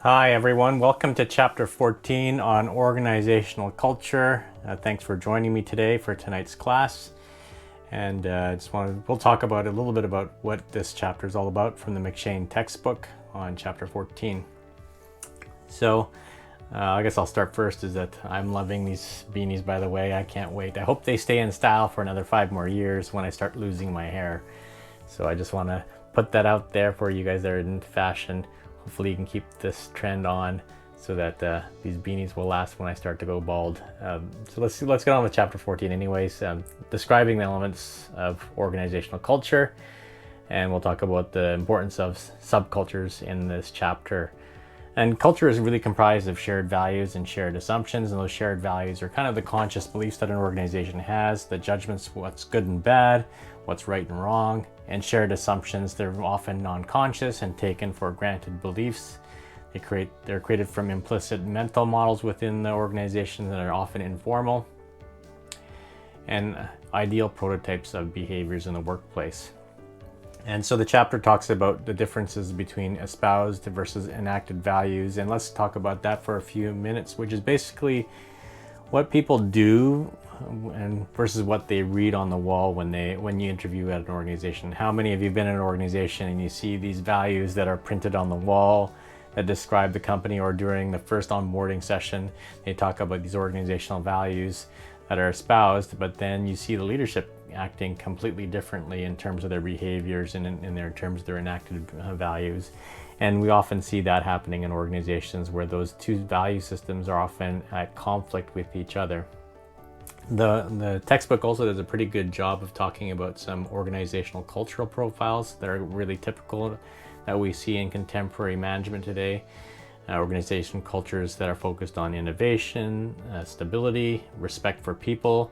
Hi everyone, welcome to chapter 14 on organizational culture. Thanks for joining me today for tonight's class. And we'll talk about a little bit about what this chapter is all about from the McShane textbook on chapter 14. So I guess I'll start first is that I'm loving these beanies, by the way. I can't wait. I hope they stay in style for another 5 more years when I start losing my hair. So I just want to put that out there for you guys that are in fashion. Hopefully you can keep this trend on so that these beanies will last when I start to go bald. So let's get on with chapter 14 anyways, describing the elements of organizational culture. And we'll talk about the importance of subcultures in this chapter. And culture is really comprised of shared values and shared assumptions. And those shared values are kind of the conscious beliefs that an organization has, the judgments, what's good and bad, what's right and wrong. And shared assumptions, they're often non-conscious and taken for granted beliefs. They're created from implicit mental models within the organization that are often informal, and ideal prototypes of behaviors in the workplace. And so the chapter talks about the differences between espoused versus enacted values. And let's talk about that for a few minutes, which is basically what people do and versus what they read on the wall when you interview at an organization. How many of you have been in an organization and you see these values that are printed on the wall that describe the company, or during the first onboarding session, they talk about these organizational values that are espoused, but then you see the leadership acting completely differently in terms of their behaviors and in terms of their enacted values. And we often see that happening in organizations where those two value systems are often at conflict with each other. The textbook also does a pretty good job of talking about some organizational cultural profiles that are really typical that we see in contemporary management today. Organization cultures that are focused on innovation, stability, respect for people,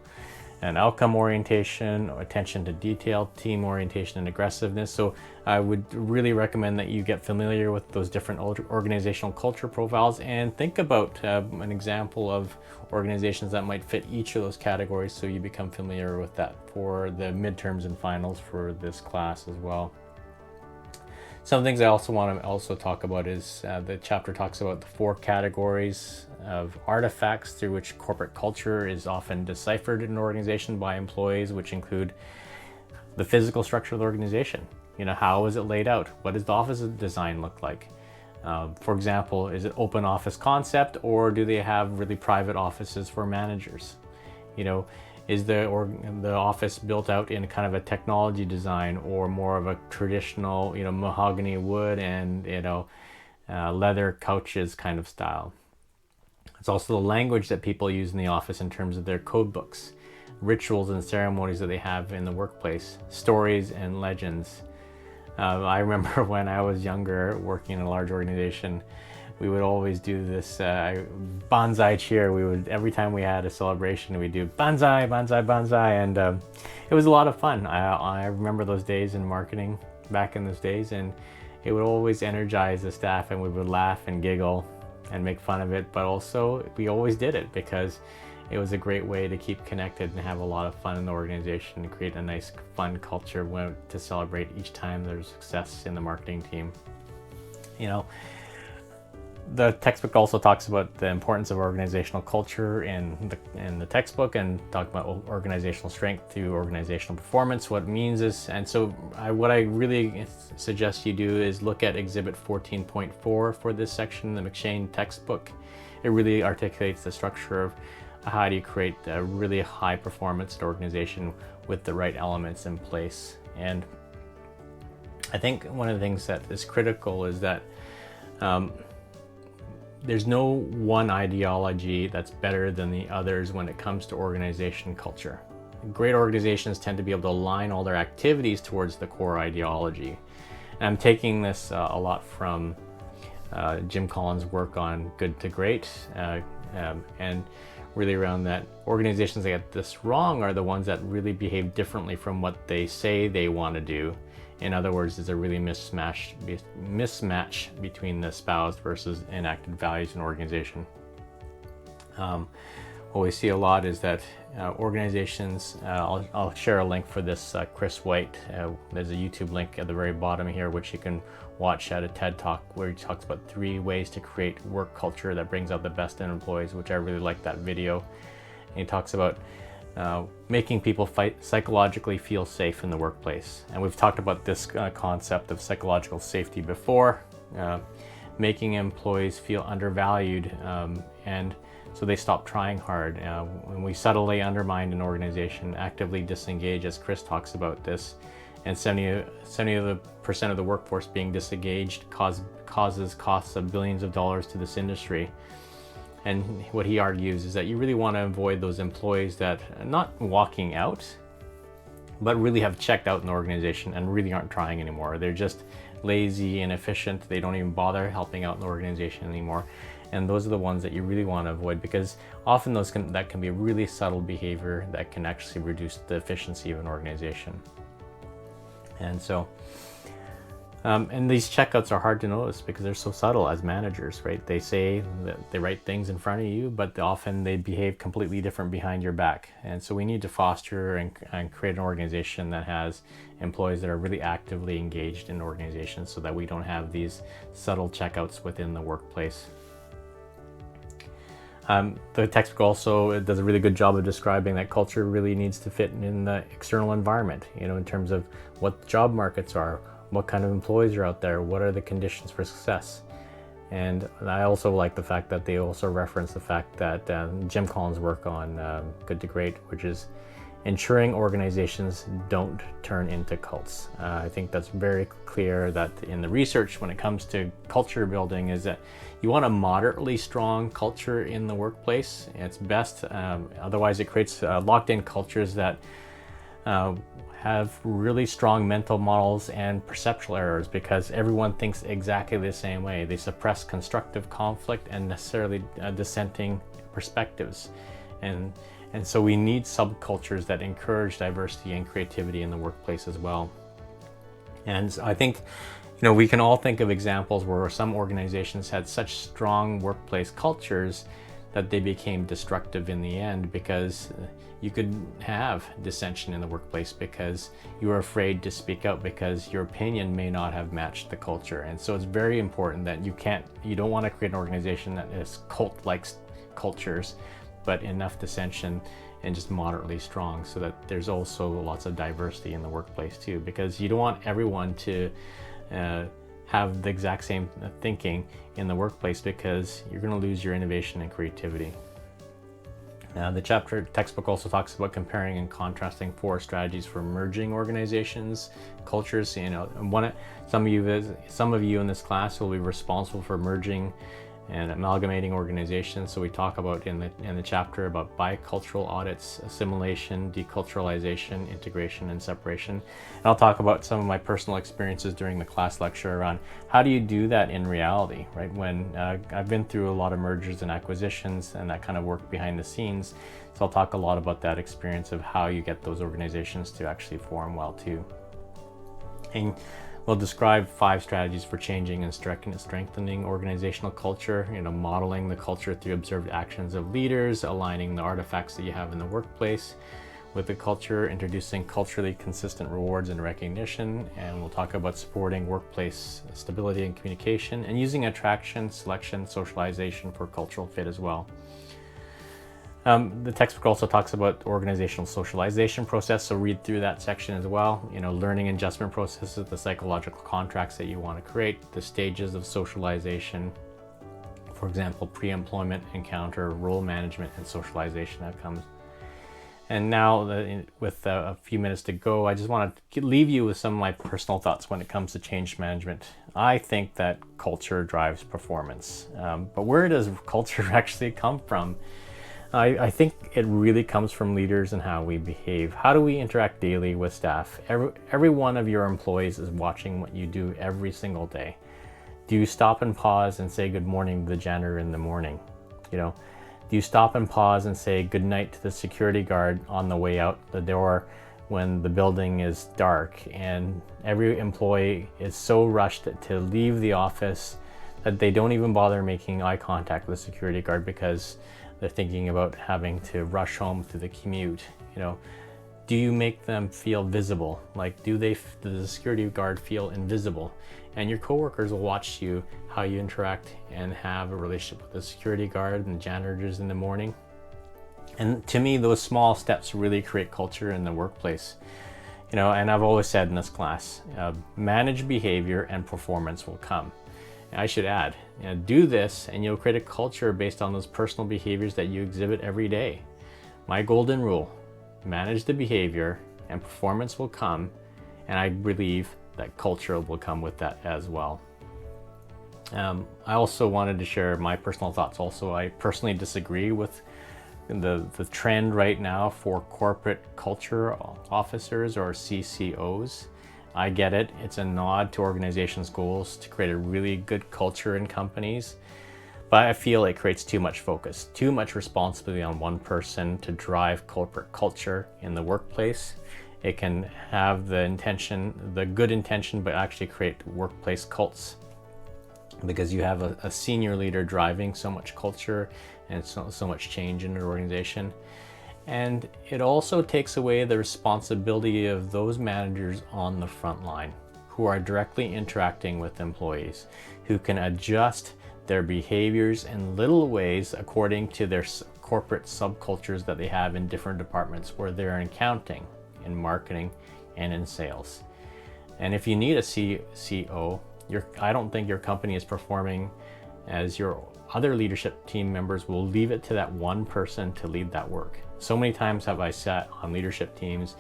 and outcome orientation, attention to detail, team orientation, and aggressiveness. So I would really recommend that you get familiar with those different organizational culture profiles and think about an example of organizations that might fit each of those categories, so you become familiar with that for the midterms and finals for this class as well. Some things I also want to talk about is the chapter talks about the 4 categories of artifacts through which corporate culture is often deciphered in an organization by employees, which include the physical structure of the organization. How is it laid out? What does the office design look like? For example, is it open office concept, or do they have really private offices for managers? Is the office built out in kind of a technology design, or more of a traditional, mahogany wood and leather couches kind of style? It's also the language that people use in the office in terms of their code books, rituals and ceremonies that they have in the workplace, stories and legends. I remember when I was younger, working in a large organization, we would always do this bonsai cheer. Every time we had a celebration, we'd do bonsai, bonsai, bonsai, and it was a lot of fun. I remember those days in marketing back in those days, and it would always energize the staff, and we would laugh and giggle and make fun of it, but also we always did it because it was a great way to keep connected and have a lot of fun in the organization and create a nice, fun culture to celebrate each time there's success in the marketing team. The textbook also talks about the importance of organizational culture in the textbook, and talk about organizational strength through organizational performance, what it means is. And so what I really suggest you do is look at Exhibit 14.4 for this section in the McShane textbook. It really articulates the structure of how do you create a really high performance organization with the right elements in place. And I think one of the things that is critical is that there's no one ideology that's better than the others when it comes to organization culture. Great organizations tend to be able to align all their activities towards the core ideology. And I'm taking this a lot from Jim Collins' work on Good to Great, and really around that organizations that get this wrong are the ones that really behave differently from what they say they want to do. In other words, there's a really mismatch between the espoused versus enacted values in organization. What we see a lot is that organizations, I'll share a link for this Chris White. There's a YouTube link at the very bottom here, which you can watch at a TED Talk where he talks about 3 ways to create work culture that brings out the best in employees, which I really like that video. And he talks about making people psychologically feel safe in the workplace. And we've talked about this concept of psychological safety before, making employees feel undervalued, and so they stop trying hard. When we subtly undermine an organization, actively disengage, as Chris talks about this, and 70% of the workforce being disengaged causes costs of billions of dollars to this industry. And what he argues is that you really want to avoid those employees that are not walking out, but really have checked out in the organization and really aren't trying anymore. They're just lazy, inefficient. They don't even bother helping out in the organization anymore. And those are the ones that you really want to avoid, because often that can be really subtle behavior that can actually reduce the efficiency of an organization. And so, and these checkouts are hard to notice because they're so subtle as managers, right? They say that they write things in front of you, but often they behave completely different behind your back. And so we need to foster and create an organization that has employees that are really actively engaged in the organization, so that we don't have these subtle checkouts within the workplace. The textbook also does a really good job of describing that culture really needs to fit in the external environment, in terms of what job markets are, what kind of employees are out there, what are the conditions for success. And I also like the fact that they also reference the fact that Jim Collins' work on Good to Great, which is ensuring organizations don't turn into cults. I think that's very clear that in the research when it comes to culture building is that you want a moderately strong culture in the workplace. It's best, otherwise it creates locked-in cultures that have really strong mental models and perceptual errors, because everyone thinks exactly the same way. They suppress constructive conflict and necessarily dissenting perspectives. And so we need subcultures that encourage diversity and creativity in the workplace as well. And I think, we can all think of examples where some organizations had such strong workplace cultures that they became destructive in the end, because you could have dissension in the workplace because you were afraid to speak out because your opinion may not have matched the culture. And so it's very important that you don't want to create an organization that is cult-like cultures, but enough dissension and just moderately strong, so that there's also lots of diversity in the workplace too, because you don't want everyone to have the exact same thinking in the workplace, because you're going to lose your innovation and creativity. The textbook also talks about comparing and contrasting 4 strategies for merging organizations, cultures. Some of you in this class will be responsible for merging and amalgamating organizations. So we talk about in the chapter about bicultural audits, assimilation, deculturalization, integration, and separation. And I'll talk about some of my personal experiences during the class lecture around how do you do that in reality, right? When I've been through a lot of mergers and acquisitions and that kind of work behind the scenes. So I'll talk a lot about that experience of how you get those organizations to actually form well too. And we'll describe 5 strategies for changing and strengthening organizational culture, modeling the culture through observed actions of leaders, aligning the artifacts that you have in the workplace with the culture, introducing culturally consistent rewards and recognition, and we'll talk about supporting workplace stability and communication, and using attraction, selection, socialization for cultural fit as well. The textbook also talks about organizational socialization process, so read through that section as well. Learning and adjustment processes, the psychological contracts that you want to create, the stages of socialization, for example, pre-employment encounter, role management, and socialization outcomes. And now, with a few minutes to go, I just want to leave you with some of my personal thoughts when it comes to change management. I think that culture drives performance, but where does culture actually come from? I think it really comes from leaders and how we behave. How do we interact daily with staff? Every one of your employees is watching what you do every single day. Do you stop and pause and say good morning to the janitor in the morning? Do you stop and pause and say good night to the security guard on the way out the door when the building is dark? And every employee is so rushed to leave the office that they don't even bother making eye contact with the security guard because they're thinking about having to rush home through the commute. Do you make them feel visible? Like, does the security guard feel invisible? And your coworkers will watch you, how you interact and have a relationship with the security guard and janitors in the morning. And to me, those small steps really create culture in the workplace. And I've always said in this class, manage behavior and performance will come. I should add, do this and you'll create a culture based on those personal behaviors that you exhibit every day. My golden rule: manage the behavior and performance will come, and I believe that culture will come with that as well. I also wanted to share my personal thoughts also. I personally disagree with the trend right now for corporate culture officers, or CCOs. I get it. It's a nod to organizations' goals to create a really good culture in companies. But I feel it creates too much focus, too much responsibility on one person to drive corporate culture in the workplace. It can have the good intention, but actually create workplace cults, because you have a senior leader driving so much culture and so much change in an organization. And it also takes away the responsibility of those managers on the front line who are directly interacting with employees, who can adjust their behaviors in little ways according to their corporate subcultures that they have in different departments, where they're in accounting, in marketing, and in sales. And if you need a CO, I don't think your company is performing as your other leadership team members will leave it to that one person to lead that work. So many times have I sat on leadership teams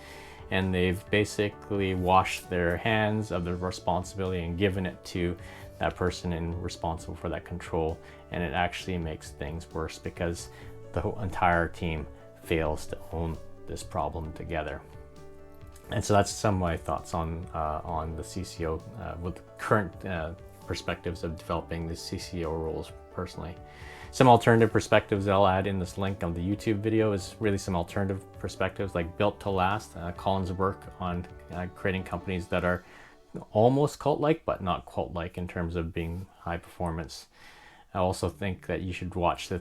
and they've basically washed their hands of the responsibility and given it to that person responsible for that control, and it actually makes things worse because the whole entire team fails to own this problem together. And so that's some of my thoughts on the CCO with current perspectives of developing the CCO roles personally. Some alternative perspectives that I'll add in this link on the YouTube video is really some alternative perspectives like Built to Last, Colin's work on creating companies that are almost cult-like, but not cult-like in terms of being high performance. I also think that you should watch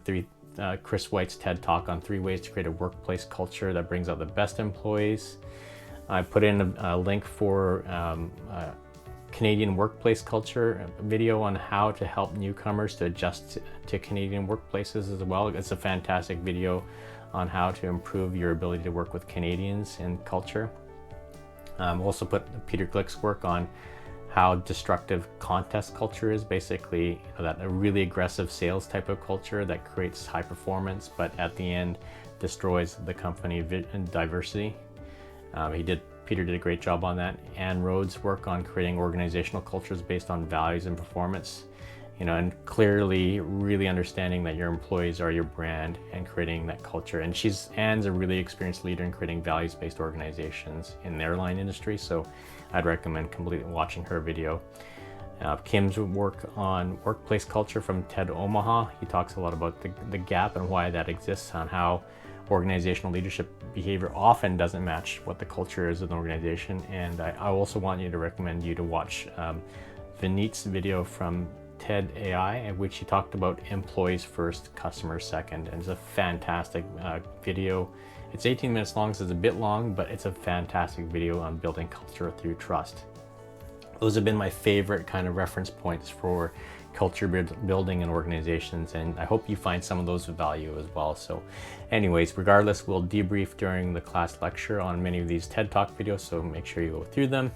Chris White's TED Talk on 3 ways to create a workplace culture that brings out the best employees. I put in a link for Canadian workplace culture video on how to help newcomers to adjust to Canadian workplaces as well. It's a fantastic video on how to improve your ability to work with Canadians in culture. Also put Peter Glick's work on how destructive contest culture is, basically that a really aggressive sales type of culture that creates high performance, but at the end destroys the company and diversity. Peter did a great job on that. And Rhoades' work on creating organizational cultures based on values and performance, and clearly really understanding that your employees are your brand and creating that culture. And Anne's a really experienced leader in creating values-based organizations in the airline industry, so I'd recommend completely watching her video. Kim's work on workplace culture from TEDxOmaha, he talks a lot about the gap and why that exists, on how organizational leadership behavior often doesn't match what the culture is in the organization. And I also want you to recommend you to watch Vineet's video from TEDxAI, in which he talked about employees first, customers second. And it's a fantastic video. It's 18 minutes long, so it's a bit long, but it's a fantastic video on building culture through trust. Those have been my favorite kind of reference points for culture building in organizations, and I hope you find some of those of value as well. So anyways, regardless, we'll debrief during the class lecture on many of these TED Talk videos, so make sure you go through them,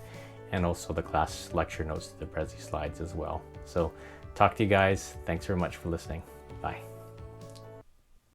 and also the class lecture notes to the Prezi slides as well. So talk to you guys. Thanks very much for listening. Bye.